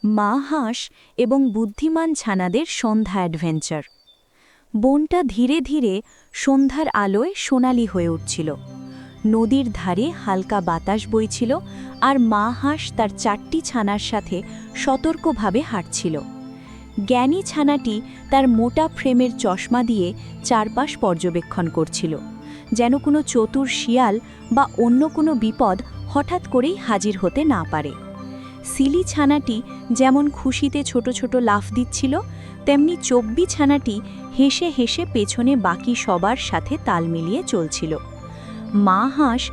মা হাঁস এবং বুদ্ধিমান ছানাদের সন্ধ্যা অ্যাডভেঞ্চার। বনটা ধীরে ধীরে সন্ধ্যার আলোয় সোনালি হয়ে উঠছিল। নদীর ধারে হালকা বাতাস বইছিল, আর মা হাঁস তার 4টি ছানার সাথে সতর্কভাবে হাঁটছিল। জ্ঞানী ছানাটি তার মোটা ফ্রেমের চশমা দিয়ে চারপাশ পর্যবেক্ষণ করছিল, যেন কোনো চতুর শিয়াল বা অন্য কোনো বিপদ হঠাৎ করেই হাজির হতে না পারে। সিলি ছানাটি যেমন খুশিতে ছোট ছোট লাফ দিচ্ছিল, তেমনি চব্বি ছানাটি হেসে হেসে পেছনে বাকি সবার সাথে তাল মিলিয়ে চলছিল। মা হাঁস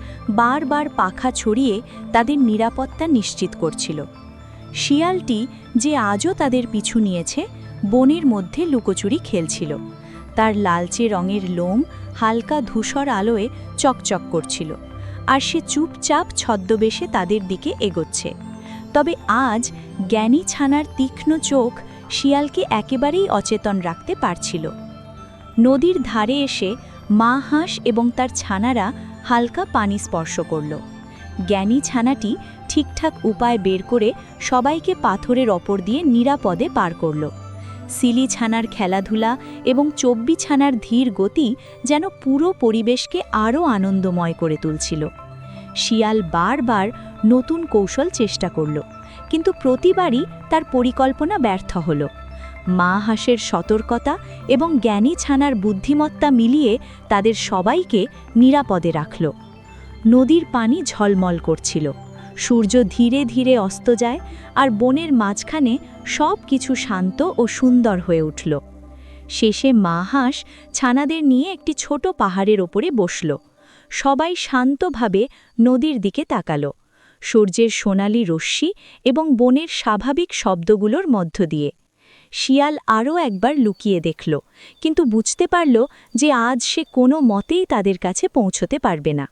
বারবার পাখা ছড়িয়ে তাদের নিরাপত্তা নিশ্চিত করছিল। শিয়ালটি, যে আজও তাদের পিছু নিয়েছে, বনের মধ্যে লুকোচুরি খেলছিল। তার লালচে রঙের লোম হালকা ধূসর আলোয় চকচক করছিল, আর সে চুপচাপ ছদ্মবেশে তাদের দিকে এগোচ্ছে। তবে আজ জ্ঞানী ছানার তীক্ষ্ণ চোখ শিয়ালকে একেবারেই অচেতন রাখতে পারছিল। নদীর ধারে এসে মা হাঁস এবং তার ছানারা হালকা পানি স্পর্শ করল। জ্ঞানী ছানাটি ঠিকঠাক উপায় বের করে সবাইকে পাথরের ওপর দিয়ে নিরাপদে পার করল। সিলি ছানার খেলাধুলা এবং চব্বি ছানার ধীর গতি যেন পুরো পরিবেশকে আরও আনন্দময় করে তুলছিল। শিয়াল বারবার নতুন কৌশল চেষ্টা করল, কিন্তু প্রতিবারই তার পরিকল্পনা ব্যর্থ হল। মা হাঁসের সতর্কতা এবং জ্ঞানী ছানার বুদ্ধিমত্তা মিলিয়ে তাদের সবাইকে নিরাপদে রাখল। নদীর পানি ঝলমল করছিল, সূর্য ধীরে ধীরে অস্ত যায়, আর বনের মাঝখানে সব কিছু শান্ত ও সুন্দর হয়ে উঠল। শেষে মা হাঁস ছানাদের নিয়ে একটি ছোট পাহাড়ের ওপরে বসল। সবাই শান্তভাবে নদীর দিকে তাকাল, সূর্যের সোনালি রশ্মি এবং বনের স্বাভাবিক শব্দগুলোর মধ্য দিয়ে। শিয়াল আরও একবার লুকিয়ে দেখল, কিন্তু বুঝতে পারল যে আজ সে কোনো মতেই তাদের কাছে পৌঁছতে পারবে না।